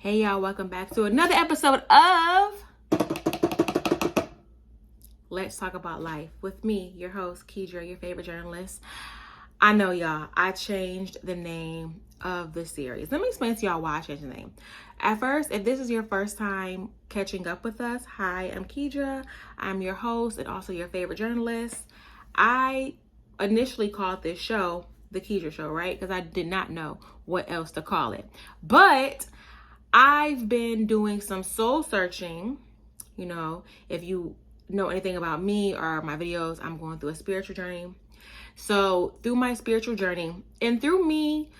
Hey y'all, welcome back to another episode of Let's Talk About Life with me, your host, Kedra, your favorite journalist. I know y'all, I changed the name of the series. Let me explain to y'all why I changed the name. At first, if this is your first time catching up with us, hi, I'm Kedra. I'm your host and also your favorite journalist. I initially called this show The Kedra Show, right? Because I did not know what else to call it. But I've been doing some soul searching. You know, if you know anything about me or my videos, I'm going through a spiritual journey. So through my spiritual journey and through me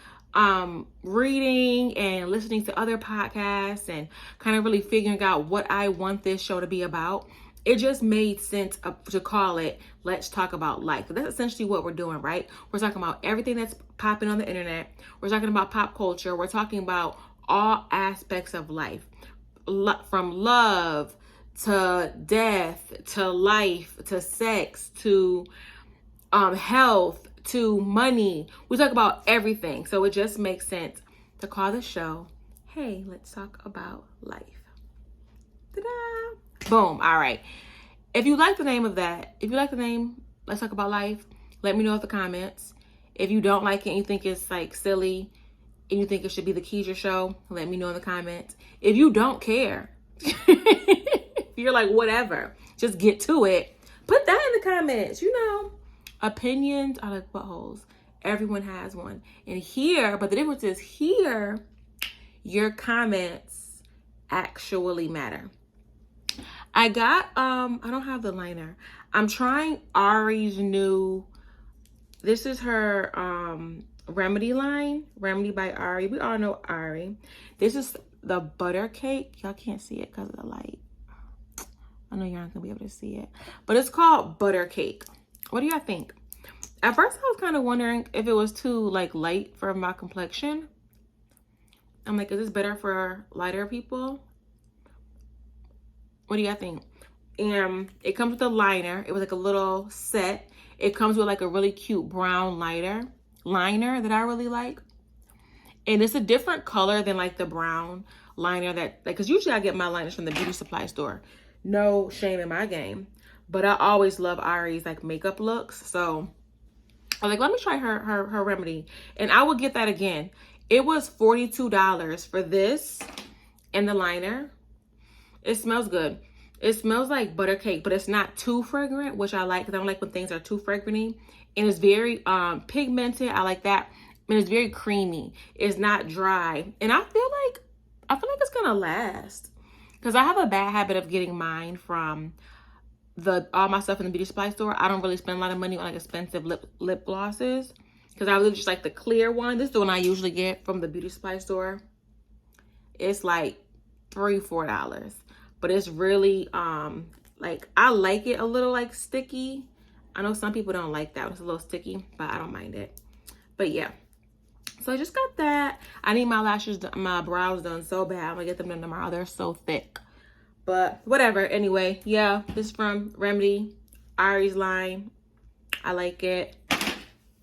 reading and listening to other podcasts and kind of really figuring out what I want this show to be about, it just made sense to call it Let's Talk About Life. That's essentially what we're doing, right? We're talking about everything that's popping on the internet. We're talking about pop culture. We're talking about all aspects of life, from love to death to life to sex to health to money. We talk about everything. So it just makes sense to call the show, Hey, Let's Talk About Life. Ta-da! Boom. All right. If you like the name of that, if you like the name, Let's Talk About Life, let me know in the comments. If you don't like it and you think it's like silly and you think it should be the Kedra Show, let me know in the comments. If you don't care, you're like, whatever, just get to it, put that in the comments. You know, opinions are like buttholes. Everyone has one. And here, but the difference is here, your comments actually matter. I got, I don't have the liner. I'm trying Ari's new, this is her Remedy line, Remedy by Ari. We all know Ari. This is the butter cake. Y'all can't see it because of the light. I know y'all aren't gonna be able to see it, but it's called butter cake. What do y'all think? At first I was kind of wondering if it was too like light for my complexion. I'm like, is this better for lighter people? What do y'all think? And it comes with a liner. It was like a little set. It comes with like a really cute brown liner that I really like. And it's a different color than like the brown liner that, like, cause usually I get my liners from the beauty supply store. No shame in my game, but I always love Ari's like makeup looks. So I was like, let me try her Remedy, and I will get that again. It was $42 for this and the liner. It smells good. It smells like butter cake, but it's not too fragrant, which I like because I don't like when things are too fragranty. And it's very pigmented. I like that. And it's very creamy. It's not dry. And I feel like it's gonna last. Because I have a bad habit of getting mine from all my stuff in the beauty supply store. I don't really spend a lot of money on like expensive lip glosses. Because I really just like the clear one. This is the one I usually get from the beauty supply store. It's like $3-4. But it's really like, I like it a little like sticky. I know some people don't like that. It's a little sticky, but I don't mind it. But yeah. So I just got that. I need my lashes, my brows done so bad. I'm gonna get them done tomorrow. They're so thick. But whatever. Anyway, yeah, this is from Remedy, Ari's line. I like it.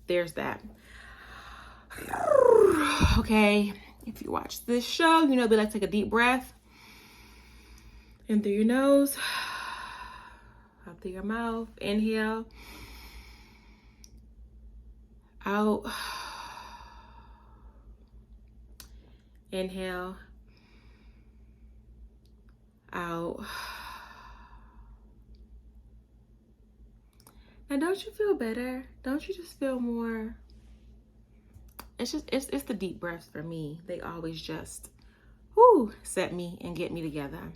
There's that. Okay. If you watch this show, you know they like to take a deep breath. In through your nose, out through your mouth. Inhale. Out. Inhale. Out. Now don't you feel better? Don't you just feel more? It's the deep breaths for me. They always just set me and get me together.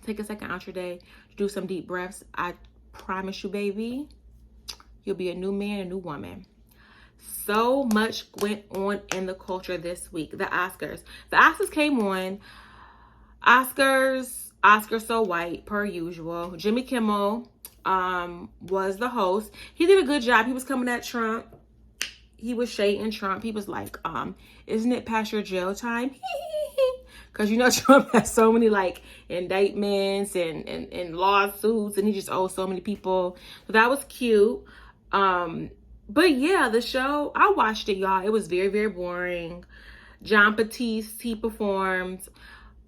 Take a second out your day to do some deep breaths. I promise you, baby, you'll be a new man, a new woman. So much went on in the culture this week. The Oscars. The Oscars came on. OscarsSoWhite, per usual. Jimmy Kimmel was the host. He did a good job. He was coming at Trump. He was shading Trump. He was like, isn't it past your jail time? Because you know Trump has so many like indictments and lawsuits, and he just owes so many people. So that was cute. But yeah, the show, I watched it, y'all. It was very, very boring. John Batiste, he performs.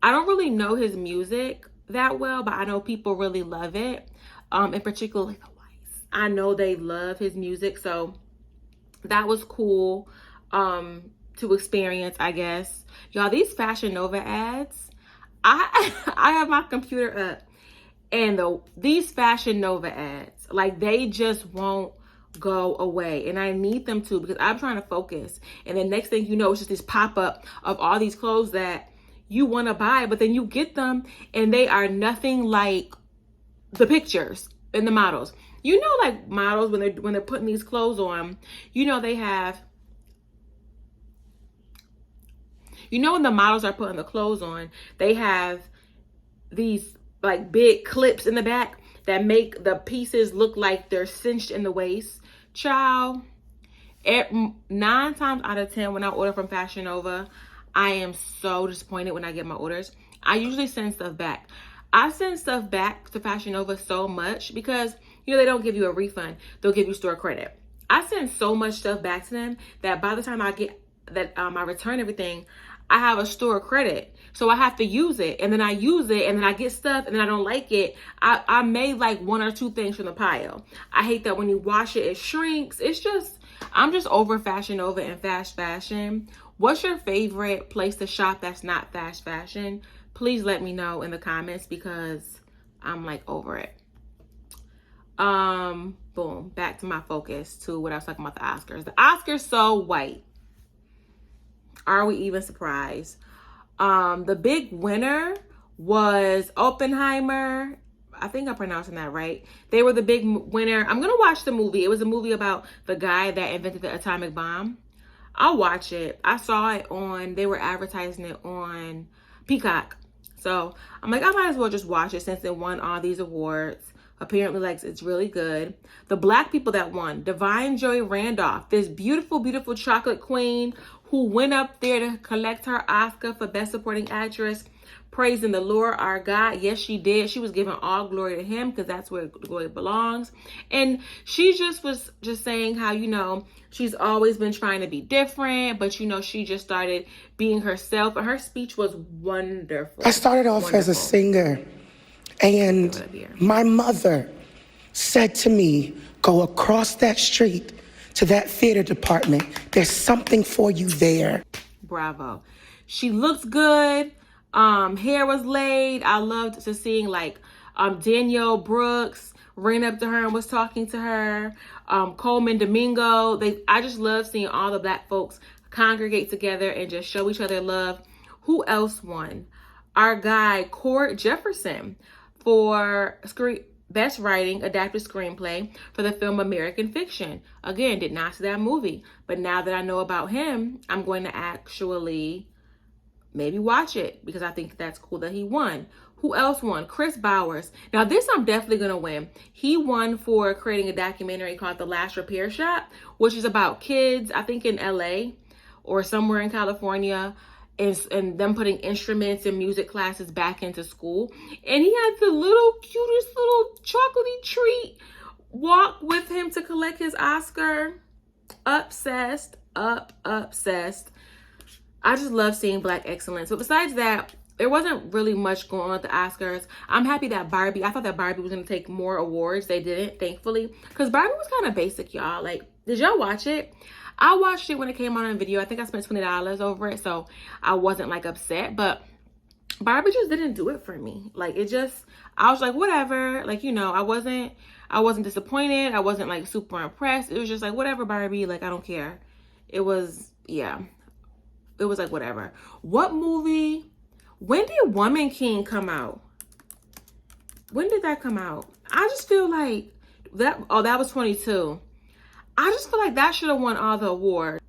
I don't really know his music that well, but I know people really love it. In particular, the whites. I know they love his music, so that was cool to experience, I guess. Y'all, these Fashion Nova ads, I have my computer up, and these Fashion Nova ads, like, they just won't go away, and I need them to, because I'm trying to focus. And the next thing you know, it's just this pop-up of all these clothes that you want to buy, but then you get them and they are nothing like the pictures and the models. You know, like models, when they're putting these clothes on, you know, they have, you know, when the models are putting the clothes on, they have these like big clips in the back that make the pieces look like they're cinched in the waist. Child, 9 times out of 10 when I order from Fashion Nova, I am so disappointed when I get my orders. I usually send stuff back. I send stuff back to Fashion Nova so much because, you know, they don't give you a refund. They'll give you store credit. I send so much stuff back to them that by the time I get that I return everything, I have a store credit. So I have to use it, and then I use it, and then I get stuff, and then I don't like it. I made like 1 or 2 things from the pile. I hate that when you wash it, it shrinks. It's just, I'm just over Fashion Nova and fast fashion. What's your favorite place to shop that's not fast fashion? Please let me know in the comments, because I'm like over it. Boom, back to my focus, to what I was talking about, the Oscars. The Oscars so white. Are we even surprised? The big winner was Oppenheimer. I think I'm pronouncing that right. They were the big winner. I'm gonna watch the movie. It was a movie about the guy that invented the atomic bomb. I'll watch it. I saw it on, they were advertising it on Peacock. So I'm like, I might as well just watch it since it won all these awards. Apparently, like, it's really good. The black people that won, Divine Joy Randolph, this beautiful, beautiful chocolate queen who went up there to collect her Oscar for Best Supporting Actress, praising the Lord our God. Yes, she did. She was giving all glory to him, because that's where glory belongs. And she just was just saying how, you know, she's always been trying to be different, but, you know, she just started being herself. And her speech was wonderful. I started off as a singer, and my mother said to me, go across that street to that theater department. There's something for you there. Bravo. She looks good. Hair was laid. I loved to seeing like Danielle Brooks ran up to her and was talking to her. Coleman Domingo. I just love seeing all the black folks congregate together and just show each other love. Who else won? Our guy Cord Jefferson for Best Writing Adapted Screenplay for the film American Fiction. Again, did not see that movie, but now that I know about him, I'm going to actually maybe watch it, because I think that's cool that he won. Who else won? Chris Bowers. Now this I'm definitely going to win. He won for creating a documentary called The Last Repair Shop, which is about kids, I think in LA or somewhere in California, and them putting instruments and music classes back into school. And he had the little cutest little chocolatey treat walk with him to collect his Oscar. Obsessed. I just love seeing black excellence. But besides that, there wasn't really much going on at the Oscars. I'm happy that Barbie, I thought that Barbie was going to take more awards. They didn't, thankfully, because Barbie was kind of basic, y'all. Like, did y'all watch it? I watched it when it came out on video. I think I spent $20 over it, so I wasn't like upset. But Barbie just didn't do it for me. Like, it just, I was like, whatever. Like, you know, I wasn't disappointed. I wasn't like super impressed. It was just like, whatever, Barbie. Like, I don't care. It was, yeah. It was like, whatever. What movie? When did Woman King come out? When did that come out? I just feel like that, oh, that was 22. I just feel like that should have won all the awards.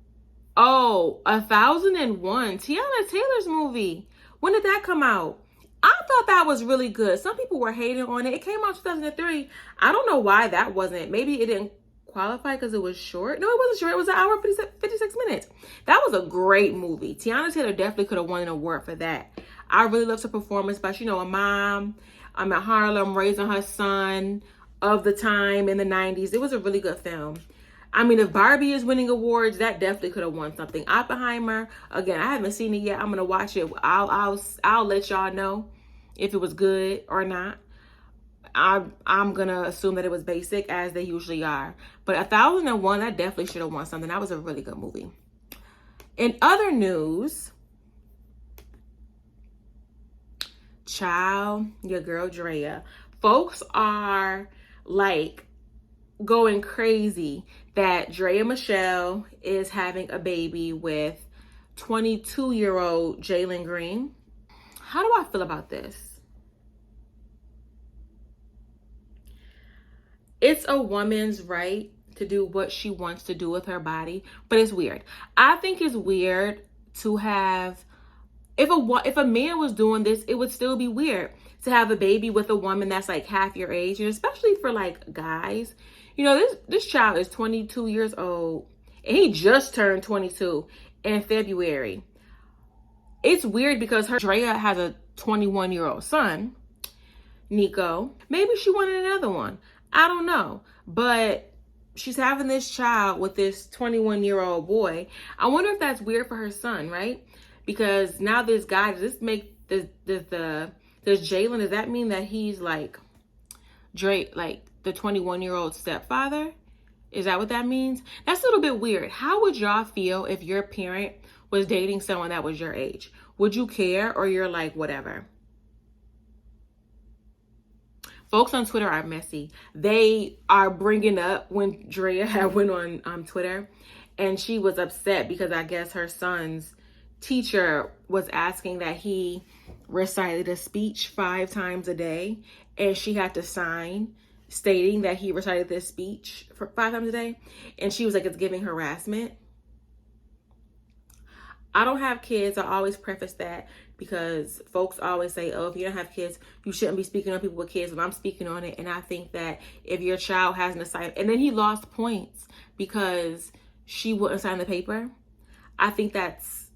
Oh, 1001, Tiana Taylor's movie. When did that come out? I thought that was really good. Some people were hating on it. It came out 2003. I don't know why that wasn't. Maybe it didn't qualify because it was short. No, it wasn't short. It was an hour, 56 minutes. That was a great movie. Tiana Taylor definitely could have won an award for that. I really loved her performance by, you know, a mom. I'm at Harlem raising her son of the time in the 90s. It was a really good film. I mean, if Barbie is winning awards, that definitely could have won something. Oppenheimer, again, I haven't seen it yet. I'm gonna watch it. I'll let y'all know if it was good or not. I'm gonna assume that it was basic, as they usually are. But 1001, that definitely should have won something. That was a really good movie. In other news, child, your girl Draya, folks are like going crazy that Draya Michelle is having a baby with 22-year-old Jalen Green. How do I feel about this? It's a woman's right to do what she wants to do with her body, but it's weird. I think it's weird to have, if a man was doing this, it would still be weird to have a baby with a woman that's like half your age, and especially for like guys. You know, this child is 22 years old, and he just turned 22 in February. It's weird because Draya has a 21-year-old son, Nico. Maybe she wanted another one. I don't know. But she's having this child with this 21-year-old boy. I wonder if that's weird for her son, right? Because now this guy, does Jalen, does that mean that he's like Drake, like the 21-year-old stepfather? Is that what that means? That's a little bit weird. How would y'all feel if your parent was dating someone that was your age? Would you care, or you're like, whatever? Folks on Twitter are messy. They are bringing up when Draya had went on Twitter, and she was upset because I guess her son's teacher was asking that he recited a speech 5 times a day, and she had to sign stating that he recited this speech for 5 times a day, and she was like, it's giving harassment. I don't have kids. I always preface that because folks always say, oh, if you don't have kids, you shouldn't be speaking on people with kids. And I'm speaking on it. And I think that if your child has an assignment, and then he lost points because she wouldn't sign the paper. I think that's,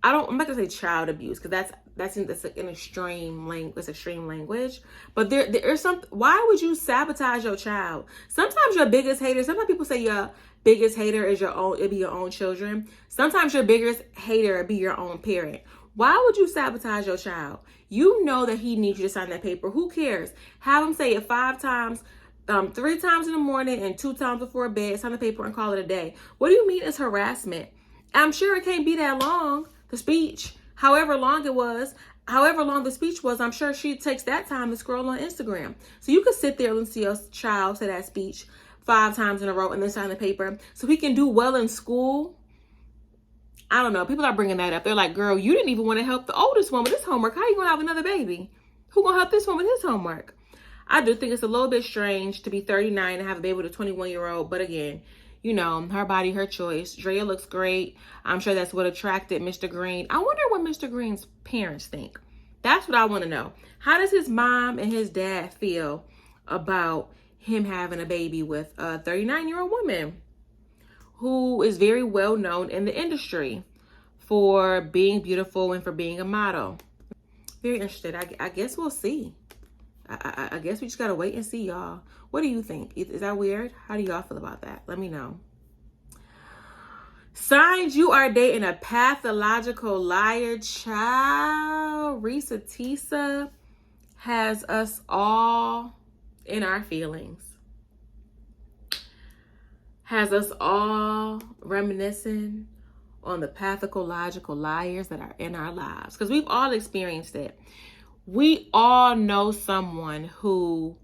I'm not gonna say child abuse, because that's an extreme language. But there's why would you sabotage your child? Sometimes your biggest hater, sometimes people say your biggest hater is it'd be your own children. Sometimes your biggest hater would be your own parent. Why would you sabotage your child? You know that he needs you to sign that paper. Who cares? Have him say it 5 times, 3 times in the morning and 2 times before bed, sign the paper and call it a day. What do you mean it's harassment? I'm sure it can't be that long, the speech. However long the speech was, I'm sure she takes that time to scroll on Instagram. So you could sit there and see your child say that speech 5 times in a row and then sign the paper so he can do well in school. I don't know. People are bringing that up. They're like, girl, you didn't even want to help the oldest one with his homework. How are you going to have another baby? Who going to help this one with his homework? I do think it's a little bit strange to be 39 and have a baby with a 21-year-old. But again, you know, her body, her choice. Draya looks great. I'm sure that's what attracted Mr. Green. I wonder what Mr. Green's parents think. That's what I want to know. How does his mom and his dad feel about him having a baby with a 39-year-old woman who is very well known in the industry for being beautiful and for being a model? Very interested. I guess we'll see. I guess we just gotta wait and see, y'all. What do you think? Is that weird? How do y'all feel about that? Let me know. Signs you are dating a pathological liar, child. Risa Tisa has us all in our feelings. Has us all reminiscing on the pathological liars that are in our lives. Because we've all experienced it. We all know someone who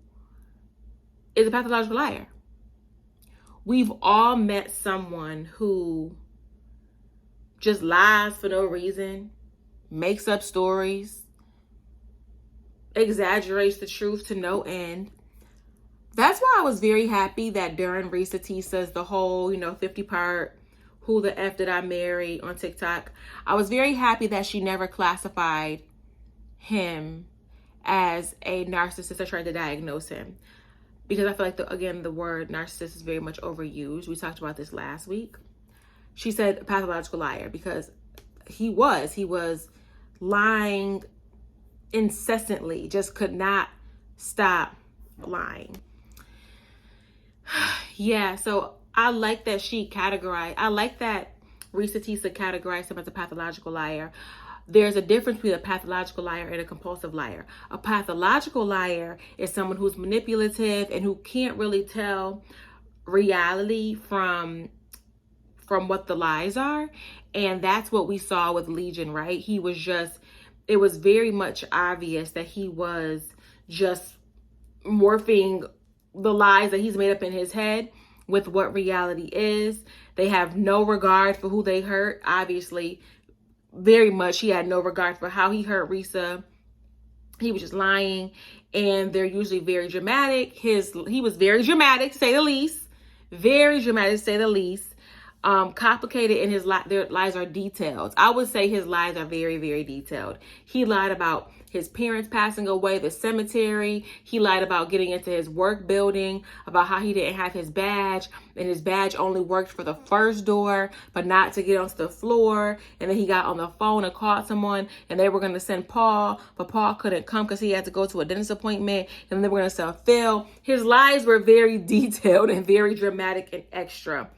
is a pathological liar. We've all met someone who just lies for no reason, makes up stories, exaggerates the truth to no end. That's why I was very happy that during Risa Tisa's, the whole, 50-part who the F did I marry on TikTok, I was very happy that she never classified him as a narcissist or tried to diagnose him. Because I feel like, the word narcissist is very much overused. We talked about this last week. She said pathological liar because he was lying incessantly, just could not stop lying. Yeah, so I like that I like that Risa Tisa categorized him as a pathological liar. There's a difference between a pathological liar and a compulsive liar. A pathological liar is someone who's manipulative and who can't really tell reality from what the lies are. And that's what we saw with Legion, right? It was very much obvious that he was just morphing the lies that he's made up in his head with what reality is. They have no regard for who they hurt. Obviously, very much he had no regard for how he hurt Risa. He was just lying, and they're usually very dramatic. He was very dramatic, to say the least. Very dramatic, to say the least. Complicated, and their lies are detailed. I would say his lies are very, very detailed. He lied about his parents passing away, the cemetery. He lied about getting into his work building, about how he didn't have his badge, and his badge only worked for the first door, but not to get onto the floor. And then he got on the phone and called someone, and they were going to send Paul, but Paul couldn't come because he had to go to a dentist appointment, and they were going to send Phil. His lies were very detailed and very dramatic and extra.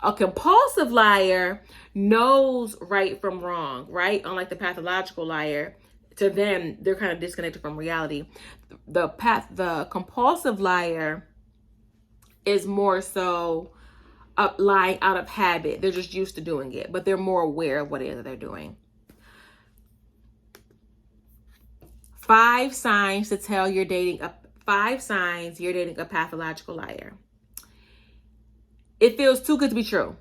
A compulsive liar knows right from wrong, right? Unlike the pathological liar, to them, they're kind of disconnected from reality. The compulsive liar is more so lying out of habit. They're just used to doing it, but they're more aware of what it is that they're doing. 5 signs you're dating a pathological liar. It feels too good to be true.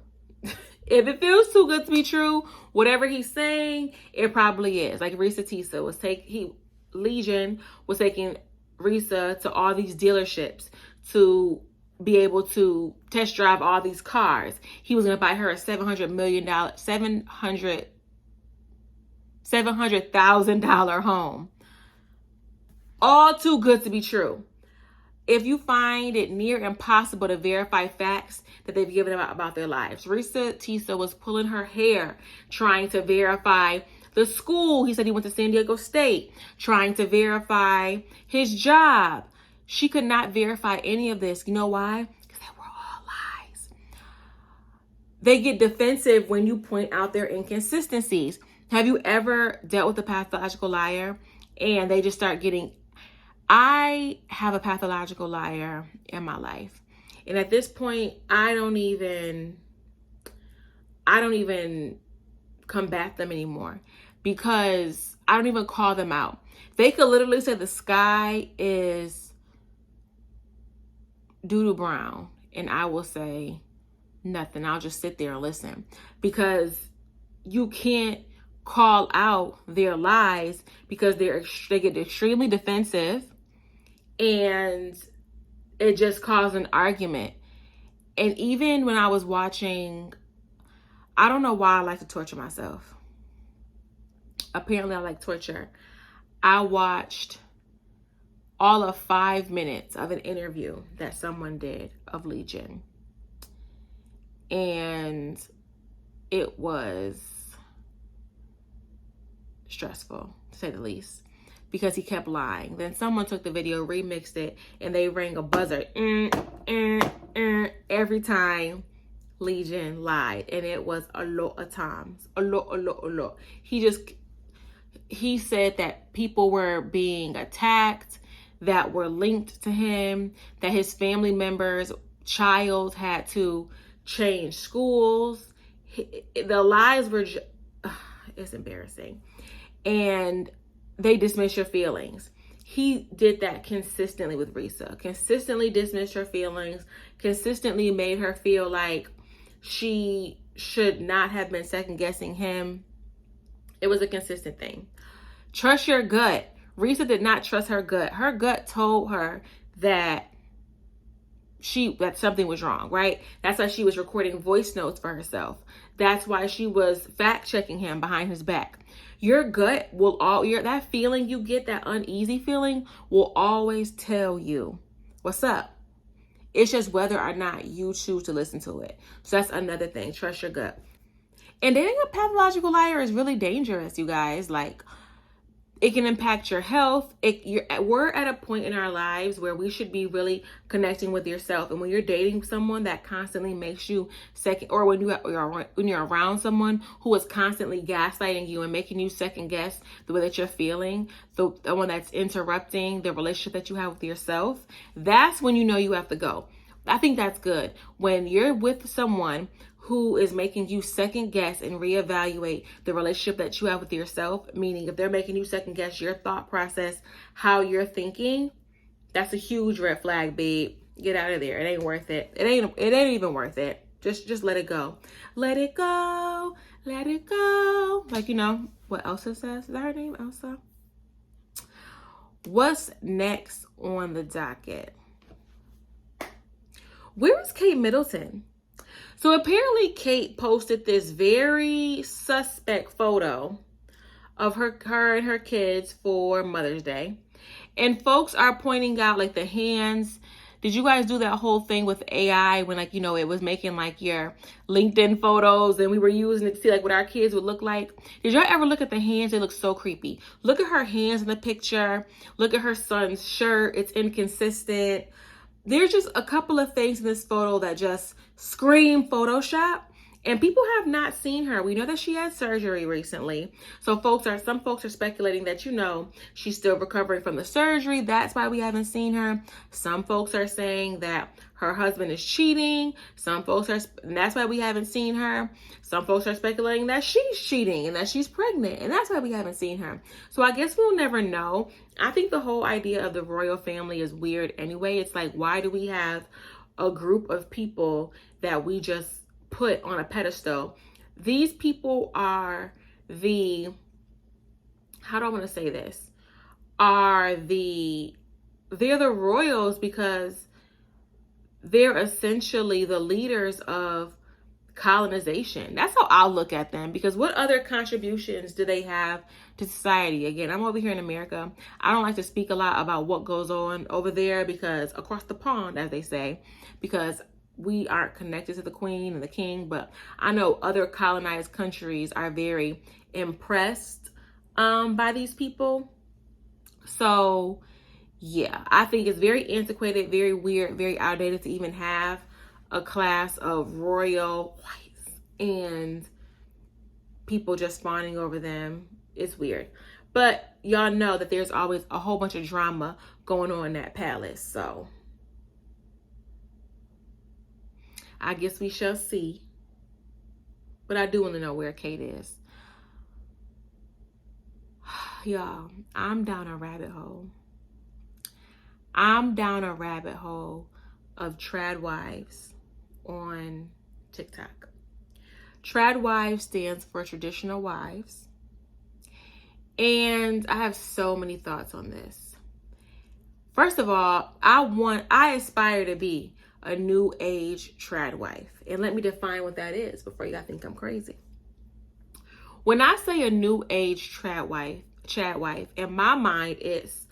If it feels too good to be true, whatever he's saying, it probably is. Like Risa Tisa Legion was taking Risa to all these dealerships to be able to test drive all these cars. He was going to buy her a $700,000 home. All too good to be true. If you find it near impossible to verify facts that they've given about their lives. Risa Tisa was pulling her hair trying to verify the school. He said he went to San Diego State, trying to verify his job. She could not verify any of this. You know why? Because they were all lies. They get defensive when you point out their inconsistencies. Have you ever dealt with a pathological liar and they just start getting... I have a pathological liar in my life. And at this point, I don't even combat them anymore, because I don't even call them out. They could literally say the sky is doo-doo brown, and I will say nothing. I'll just sit there and listen, because you can't call out their lies, because they get extremely defensive, and it just caused an argument. And even when I was watching, I don't know why I like to torture myself. Apparently I like torture. I watched all of 5 minutes of an interview that someone did of Legion. And it was stressful, to say the least, because he kept lying. Then someone took the video, remixed it, and they rang a buzzer every time Legion lied. And it was a lot of times. A lot. He said that people were being attacked that were linked to him, that his family members' child had to change schools. The lies were it's embarrassing. And they dismiss your feelings. He did that consistently with Risa. Consistently dismissed her feelings. Consistently made her feel like she should not have been second guessing him. It was a consistent thing. Trust your gut. Risa did not trust her gut. Her gut told her that something was wrong, right? That's why she was recording voice notes for herself. That's why she was fact checking him behind his back. Your gut that feeling you get, that uneasy feeling, will always tell you what's up. It's just whether or not you choose to listen to it. So that's another thing. Trust your gut. And dating a pathological liar is really dangerous, you guys. Like, It can impact your health. We're at a point in our lives where we should be really connecting with yourself. And when you're dating someone that constantly makes you second, or when you're around someone who is constantly gaslighting you and making you second guess the way that you're feeling, the one that's interrupting the relationship that you have with yourself, that's when you know you have to go. I think that's good. When you're with someone who is making you second guess and reevaluate the relationship that you have with yourself, meaning if they're making you second guess your thought process, how you're thinking, that's a huge red flag, babe. Get out of there. It ain't worth it. It ain't even worth it. Just let it go. Let it go. Let it go. Like, you know what Elsa says? Is that her name, Elsa? What's next on the docket? Where is Kate Middleton? So apparently Kate posted this very suspect photo of her and her kids for Mother's Day. And folks are pointing out like the hands. Did you guys do that whole thing with AI when, like, you know, it was making like your LinkedIn photos and we were using it to see like what our kids would look like? Did y'all ever look at the hands? They look so creepy. Look at her hands in the picture. Look at her son's shirt. It's inconsistent. There's just a couple of things in this photo that just scream Photoshop, and people have not seen her. We know that she had surgery recently. So some folks are speculating that, you know, she's still recovering from the surgery. That's why we haven't seen her. Some folks are saying that her husband is cheating. And that's why we haven't seen her. Some folks are speculating that she's cheating and that she's pregnant, and that's why we haven't seen her. So I guess we'll never know. I think the whole idea of the royal family is weird anyway. It's like, why do we have a group of people that we just put on a pedestal? These people are how do I want to say this? They're the royals because they're essentially the leaders of colonization. That's how I'll look at them, because what other contributions do they have to society? Again, I'm over here in America. I don't like to speak a lot about what goes on over there, because across the pond, as they say, because we aren't connected to the queen and the king. But I know other colonized countries are very impressed by these people. So yeah, I think it's very antiquated, very weird, very outdated to even have a class of royal whites and people just fawning over them. It's weird. But y'all know that there's always a whole bunch of drama going on in that palace. So I guess we shall see. But I do want to know where Kate is. Y'all, I'm down a rabbit hole. I'm down a rabbit hole of trad wives on TikTok. Trad wives stands for traditional wives. And I have so many thoughts on this. First of all, I aspire to be a new age trad wife. And let me define what that is before y'all think I'm crazy. When I say a new age trad wife, in my mind, it's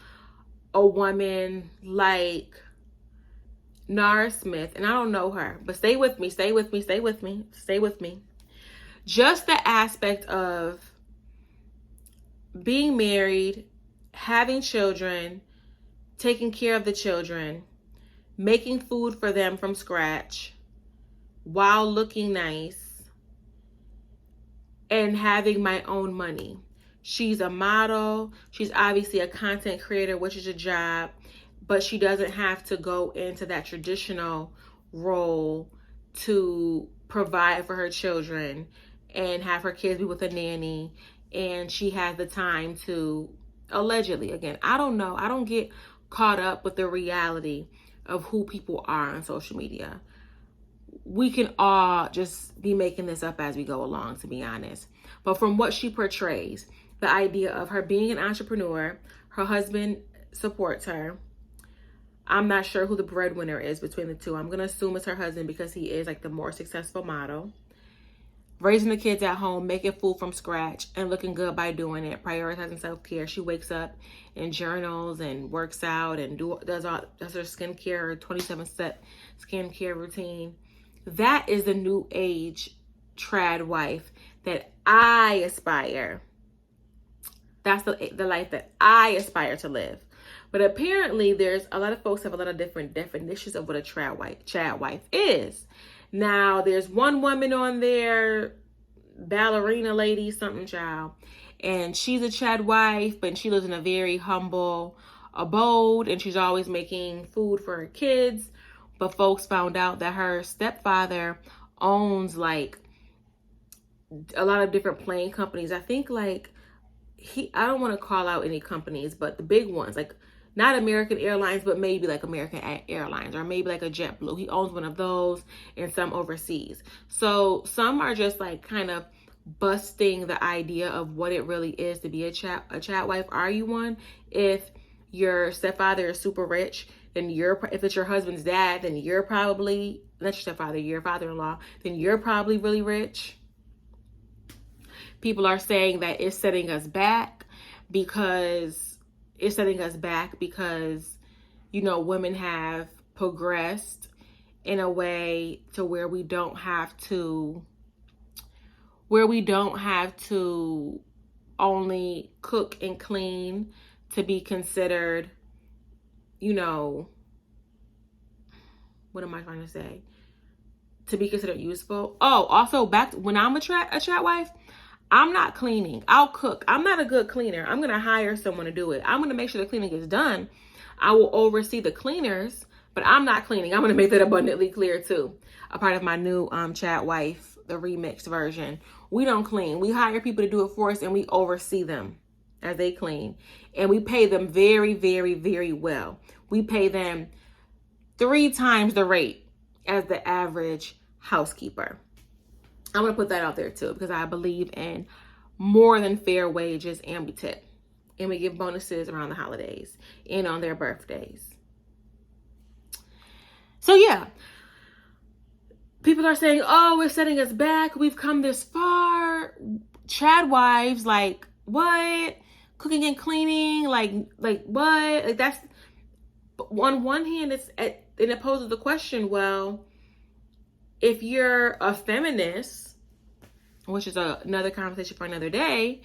a woman like Nara Smith, and I don't know her, but stay with me. Just the aspect of being married, having children, taking care of the children, making food for them from scratch while looking nice, and having my own money. She's a model. She's obviously a content creator, which is a job, but she doesn't have to go into that traditional role to provide for her children and have her kids be with a nanny. And she has the time to, allegedly, again, I don't know. I don't get caught up with the reality of who people are on social media. We can all just be making this up as we go along, to be honest. But from what she portrays, the idea of her being an entrepreneur, her husband supports her. I'm not sure who the breadwinner is between the two. I'm going to assume it's her husband because he is like the more successful model. Raising the kids at home, making food from scratch, and looking good by doing it, prioritizing self-care. She wakes up and journals and works out and does her skincare, her 27-step skincare routine. That is the new age trad wife that I aspire That's the life that I aspire to live. But apparently there's a lot of folks have a lot of different definitions of what a Chad wife is. Now there's one woman on there, ballerina lady, something child, and she's a Chad wife, but she lives in a very humble abode, and she's always making food for her kids. But folks found out that her stepfather owns like a lot of different plane companies. I think like I don't want to call out any companies, but the big ones, like not American Airlines, but maybe like American Airlines, or maybe like a JetBlue. He owns one of those, and some overseas. So some are just like kind of busting the idea of what it really is to be a Chad wife. Are you one? If your stepfather is super rich, then if it's your husband's dad, then you're probably, not your stepfather, your father-in-law, then you're probably really rich. People are saying that it's setting us back because you know, women have progressed in a way to where we don't have to only cook and clean to be considered, you know, what am I trying to say? To be considered useful. Oh, also back when I'm a Chad wife, I'm not cleaning. I'll cook. I'm not a good cleaner. I'm going to hire someone to do it. I'm going to make sure the cleaning is done. I will oversee the cleaners, but I'm not cleaning. I'm going to make that abundantly clear too. A part of my new Chad wife, the remixed version. We don't clean. We hire people to do it for us, and we oversee them as they clean. And we pay them very, very, very well. We pay them 3 times the rate as the average housekeeper. I'm going to put that out there too, because I believe in more than fair wages, and we tip. And we give bonuses around the holidays and on their birthdays. So yeah, people are saying, oh, it's setting us back. We've come this far. Chad wives, like what? Cooking and cleaning, like what? Like that's, on one hand, it poses the question, well, if you're a feminist, which is another conversation for another day,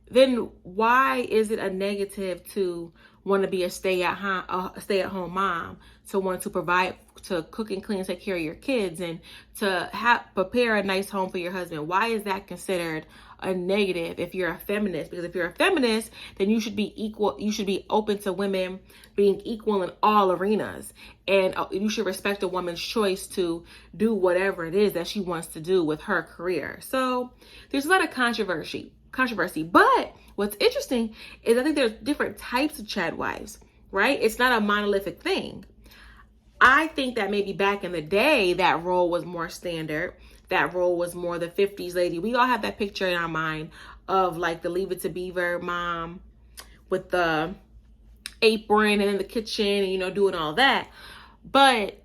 then why is it a negative to want to be a stay-at-home mom, to want to provide, to cook and clean, take care of your kids, and to prepare a nice home for your husband? Why is that considered a negative if you're a feminist? Because if you're a feminist, then you should be equal. You should be open to women being equal in all arenas, and you should respect a woman's choice to do whatever it is that she wants to do with her career. So there's a lot of controversy. But what's interesting is I think there's different types of Chad wives, right? It's not a monolithic thing. I think that maybe back in the day, that role was more standard. That role was more the 50s lady. We all have that picture in our mind of like the Leave It to Beaver mom with the apron and in the kitchen and, you know, doing all that. But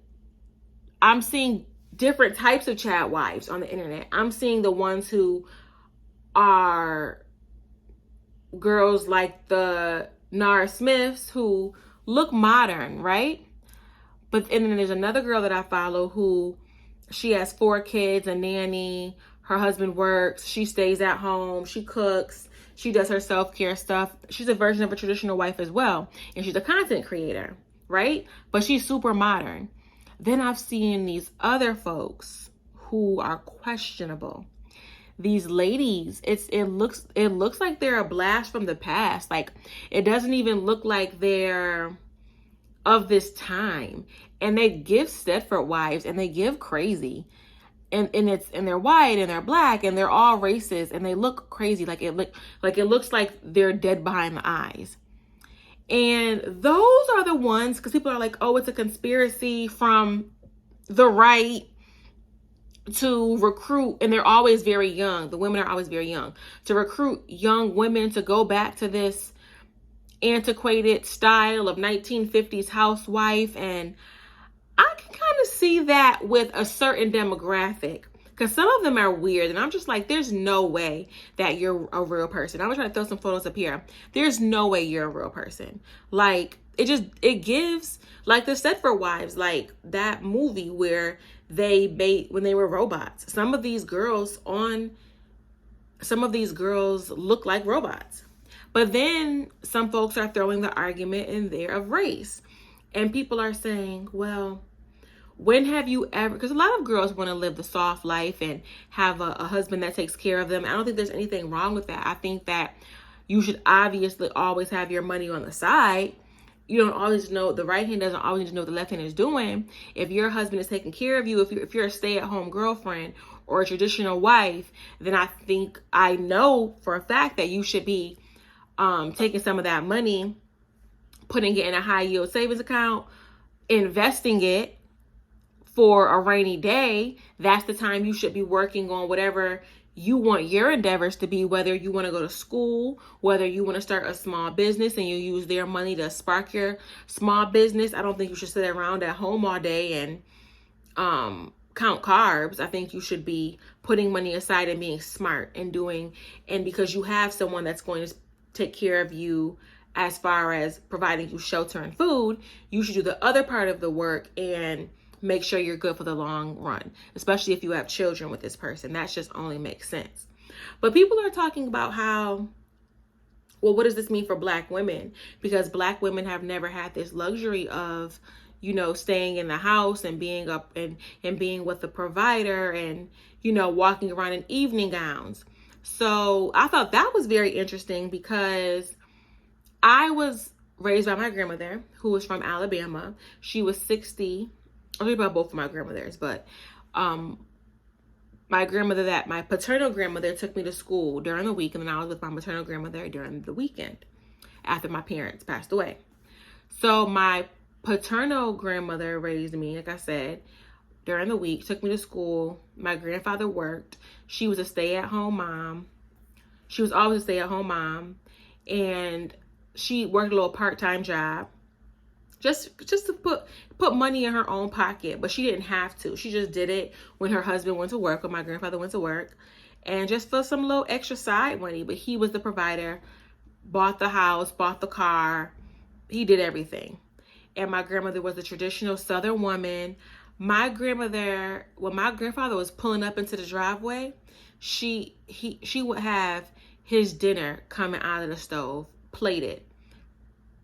I'm seeing different types of Chad wives on the internet. I'm seeing the ones who are girls like the Nara Smiths who look modern, right? And then there's another girl that I follow who, she has 4 kids, a nanny, her husband works, she stays at home, she cooks, she does her self-care stuff. She's a version of a traditional wife as well. And she's a content creator, right? But she's super modern. Then I've seen these other folks who are questionable. These ladies, it looks like they're a blast from the past. Like, it doesn't even look like they're of this time. And they give Stepford wives, and they give crazy. And they're white and they're black and they're all races, and they look crazy. Like it looks like they're dead behind the eyes. And those are the ones, because people are like, oh, it's a conspiracy from the right to recruit, and they're always very young. The women are always very young, to recruit young women to go back to this antiquated style of 1950s housewife. And I can kind of see that with a certain demographic, because some of them are weird, and I'm just like, there's no way that you're a real person. I'm gonna try to throw some photos up here. There's no way you're a real person. Like, it gives, like the Stepford wives, like that movie where when they were robots. Some of these girls look like robots. But then some folks are throwing the argument in there of race. And people are saying, well, when have you ever, because a lot of girls want to live the soft life and have a husband that takes care of them. I don't think there's anything wrong with that. I think that you should obviously always have your money on the side. You don't always know, the right hand doesn't always know what the left hand is doing. If your husband is taking care of you, if you're a stay-at-home girlfriend or a traditional wife, then I know for a fact that you should be taking some of that money, putting it in a high yield savings account, investing it for a rainy day. That's the time you should be working on whatever you want your endeavors to be, whether you want to go to school, whether you want to start a small business and you use their money to spark your small business. I don't think you should sit around at home all day and count carbs. I think you should be putting money aside and being smart and because you have someone that's going to take care of you as far as providing you shelter and food, you should do the other part of the work and make sure you're good for the long run, especially if you have children with this person. That just only makes sense. But people are talking about how, well, what does this mean for Black women? Because Black women have never had this luxury of, staying in the house and being up and being with the provider and, walking around in evening gowns. So I thought that was very interesting because I was raised by my grandmother, who was from Alabama. She was 60. I'll talk about both of my grandmothers, but my paternal grandmother took me to school during the week, and then I was with my maternal grandmother during the weekend after my parents passed away. So my paternal grandmother raised me, like I said, during the week, took me to school. My grandfather worked. She was a stay-at-home mom. She was always a stay-at-home mom, and she worked a little part-time job. Just to put money in her own pocket, but she didn't have to. She just did it when her husband went to work, when my grandfather went to work, and just for some little extra side money. But he was the provider, bought the house, bought the car. He did everything. And my grandmother was a traditional Southern woman. My grandmother, when my grandfather was pulling up into the driveway, she would have his dinner coming out of the stove, plated,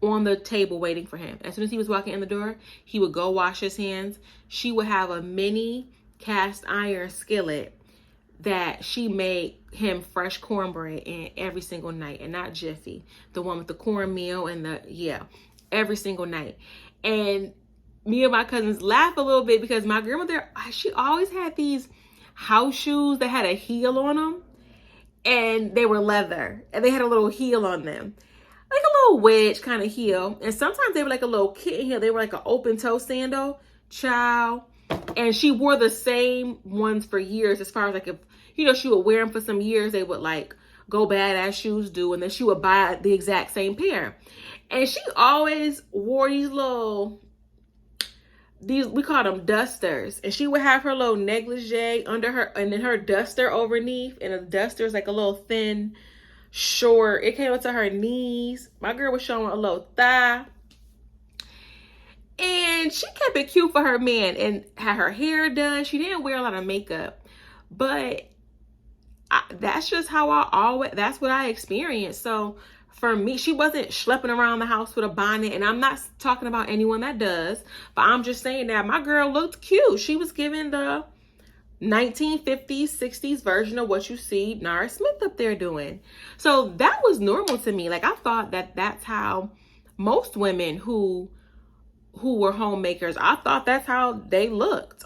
on the table waiting for him. As soon as he was walking in the door, he would go wash his hands. She would have a mini cast iron skillet that she made him fresh cornbread in every single night, and not Jiffy, the one with the cornmeal and every single night. And me and my cousins laugh a little bit because my grandmother, she always had these house shoes that had a heel on them, and they were leather, and they had a little heel on them. Like a little wedge kind of heel. And sometimes they were like a little kitten heel. They were like an open toe sandal, child. And she wore the same ones for years, as far as like, if, she would wear them for some years, they would like go bad as shoes do. And then she would buy the exact same pair. And she always wore we call them dusters. And she would have her little negligee under her, and then her duster underneath. And the duster is like a little thin, short. It came up to her knees. My girl was showing a little thigh. And she kept it cute for her man and had her hair done. She didn't wear a lot of makeup. But that's just how that's what I experienced. So for me, she wasn't schlepping around the house with a bonnet. And I'm not talking about anyone that does. But I'm just saying that my girl looked cute. She was giving the 1950s, 60s version of what you see Nara Smith up there doing. So that was normal to me. Like, I thought that that's how most women who were homemakers, I thought that's how they looked.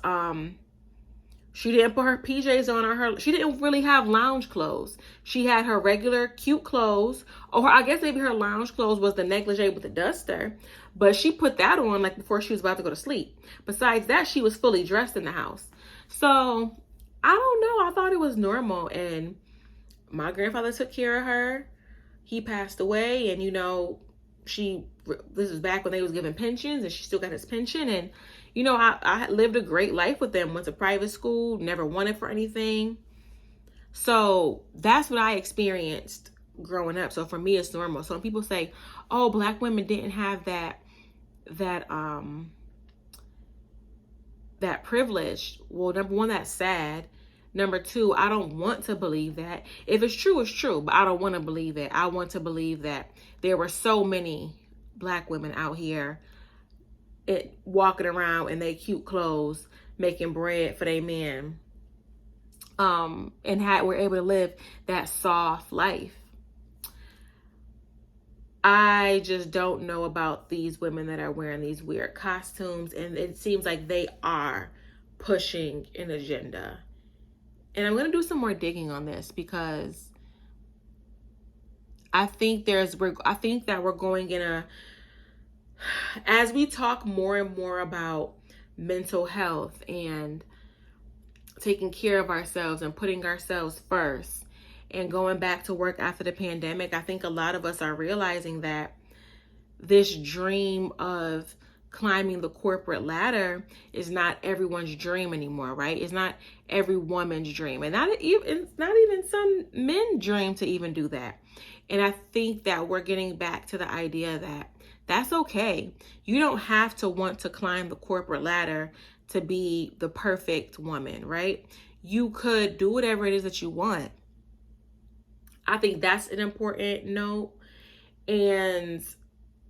She didn't put her PJs on, she didn't really have lounge clothes. She had her regular cute clothes, or I guess maybe her lounge clothes was the negligee with the duster, but she put that on like before she was about to go to sleep. Besides that, she was fully dressed in the house. So I don't know. I thought it was normal. And my grandfather took care of her. He passed away, and this was back when they was giving pensions, and she still got his pension. And I lived a great life with them. Went to private school, never wanted for anything. So that's what I experienced growing up. So for me, it's normal. So when people say, "Oh, Black women didn't have that privilege," well, number one, that's sad. Number two, I don't want to believe that. If it's true, it's true, but I don't want to believe it. I want to believe that there were so many Black women out here walking around in their cute clothes, making bread for their men, and were able to live that soft life. I just don't know about these women that are wearing these weird costumes, and it seems like they are pushing an agenda. And I'm going to do some more digging on this, because I think that we're going in a, as we talk more and more about mental health and taking care of ourselves and putting ourselves first and going back to work after the pandemic, I think a lot of us are realizing that this dream of climbing the corporate ladder is not everyone's dream anymore, right? It's not every woman's dream, and it's not even some men's dream to even do that. And I think that we're getting back to the idea that that's okay. You don't have to want to climb the corporate ladder to be the perfect woman, right? You could do whatever it is that you want. I think that's an important note. And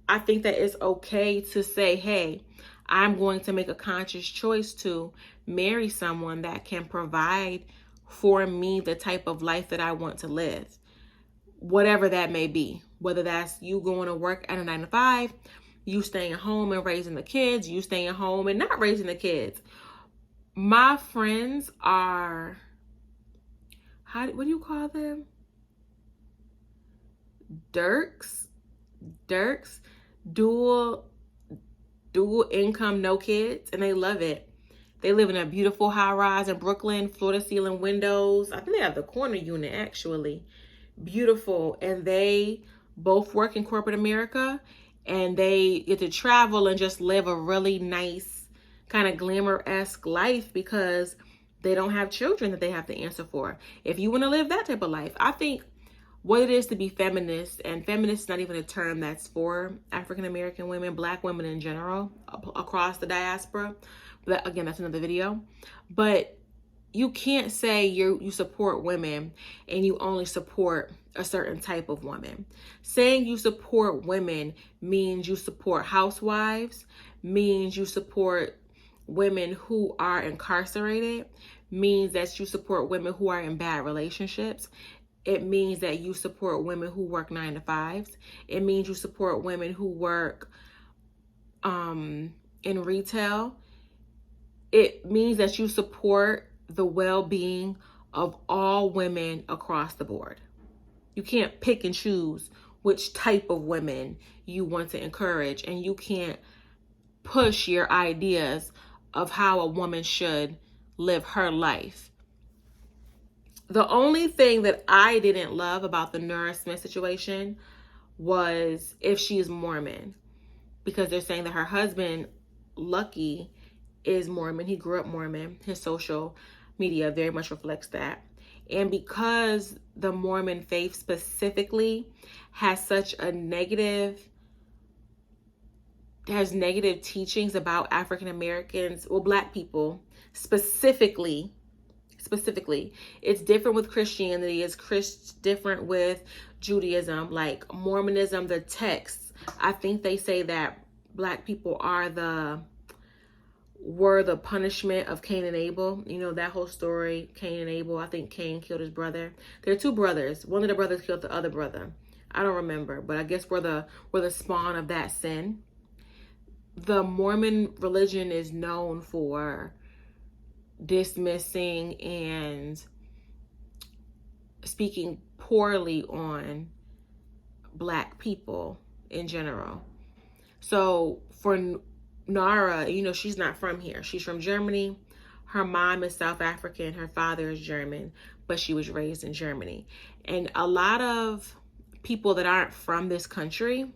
I think that it's okay to say, hey, I'm going to make a conscious choice to marry someone that can provide for me the type of life that I want to live, whatever that may be. Whether that's you going to work at a 9 to 5, you staying home and raising the kids, you staying home and not raising the kids. My friends are, what do you call them? Dirks, dual income, no kids, and they love it. They live in a beautiful high rise in Brooklyn, floor to ceiling windows. I think they have the corner unit, actually. Beautiful. And they both work in corporate America, and they get to travel and just live a really nice kind of glamour-esque life because they don't have children that they have to answer for. If you want to live that type of life, I think what it is to be feminist, and feminist is not even a term that's for African American women, Black women in general, across the diaspora. But again, that's another video. But you can't say you support women and you only support a certain type of woman. Saying you support women means you support housewives, means you support women who are incarcerated, means that you support women who are in bad relationships. It means that you support women who work 9 to 5s. It means you support women who work in retail. It means that you support the well-being of all women across the board. You can't pick and choose which type of women you want to encourage, and you can't push your ideas of how a woman should live her life. The only thing that I didn't love about the Nora Smith situation was if she's Mormon, because they're saying that her husband, Lucky, is Mormon. He grew up Mormon. His social media very much reflects that. And because the Mormon faith specifically has negative teachings about African Americans, well, Black people specifically, it's different with Christianity. It's different with Judaism. Like Mormonism, the texts, I think they say that Black people were the punishment of Cain and Abel. You know, that whole story, Cain and Abel. I think Cain killed his brother. There are two brothers. One of the brothers killed the other brother. I don't remember, but I guess we're the spawn of that sin. The Mormon religion is known for dismissing and speaking poorly on Black people in general. So for Nara, you know, she's not from here. She's from Germany. Her mom is South African. Her father is German, but she was raised in Germany. And a lot of people that aren't from this country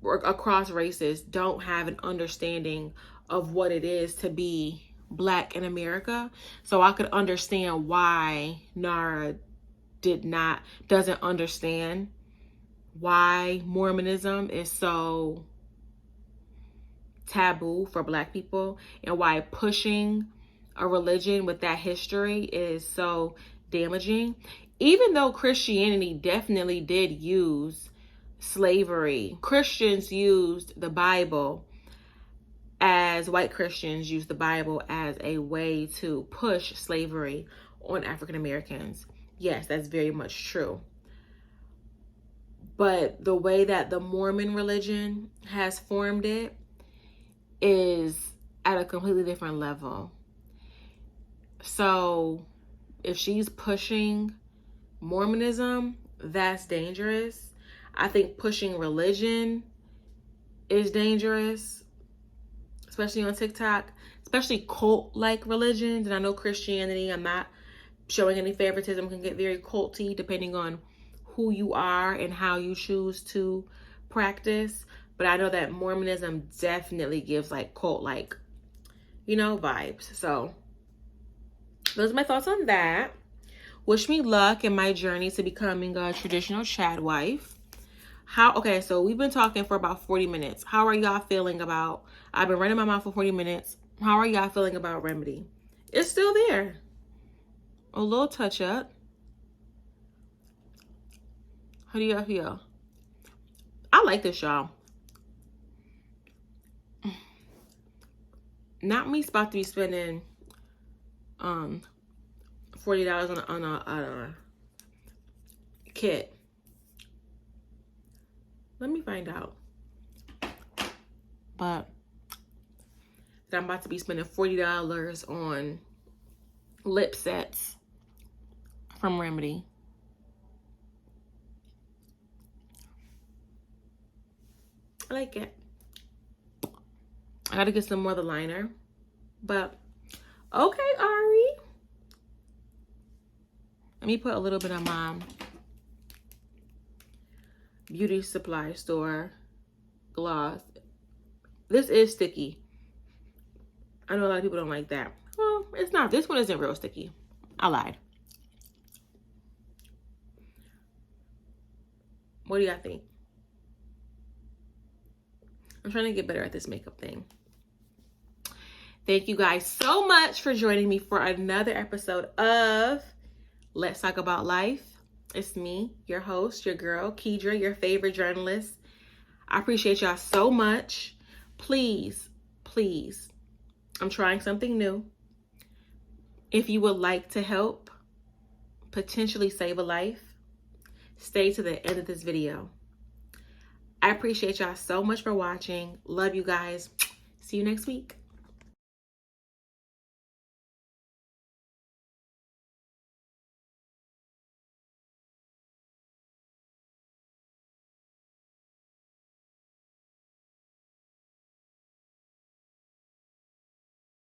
or across races don't have an understanding of what it is to be Black in America. So I could understand why Nara doesn't understand why Mormonism is so taboo for Black people, and why pushing a religion with that history is so damaging. Even though Christianity definitely did use slavery, Christians used the Bible as white Christians used the Bible as a way to push slavery on African Americans. Yes, that's very much true. But the way that the Mormon religion has formed it is at a completely different level. So if she's pushing Mormonism, that's dangerous. I think pushing religion is dangerous, especially on TikTok, especially cult-like religions. And I know Christianity, I'm not showing any favoritism, can get very culty depending on who you are and how you choose to practice. But I know that Mormonism definitely gives like cult-like, vibes. So those are my thoughts on that. Wish me luck in my journey to becoming a traditional Chad wife. Okay, so we've been talking for about 40 minutes. How are y'all feeling about, I've been running my mouth for 40 minutes. How are y'all feeling about Remedy? It's still there. A little touch up. How do y'all feel? I like this, y'all. Not me about to be spending $40 on a kit. Let me find out. But I'm about to be spending $40 on lip sets from Remedy. I like it. I gotta get some more of the liner. But okay, Ari. Let me put a little bit of my beauty supply store gloss. This is sticky. I know a lot of people don't like that. Well, it's not. This one isn't real sticky. I lied. What do y'all think? I'm trying to get better at this makeup thing. Thank you guys so much for joining me for another episode of Let's Talk About Life. It's me, your host, your girl, Kedra, your favorite journalist. I appreciate y'all so much. Please, please, I'm trying something new. If you would like to help potentially save a life, stay to the end of this video. I appreciate y'all so much for watching. Love you guys. See you next week.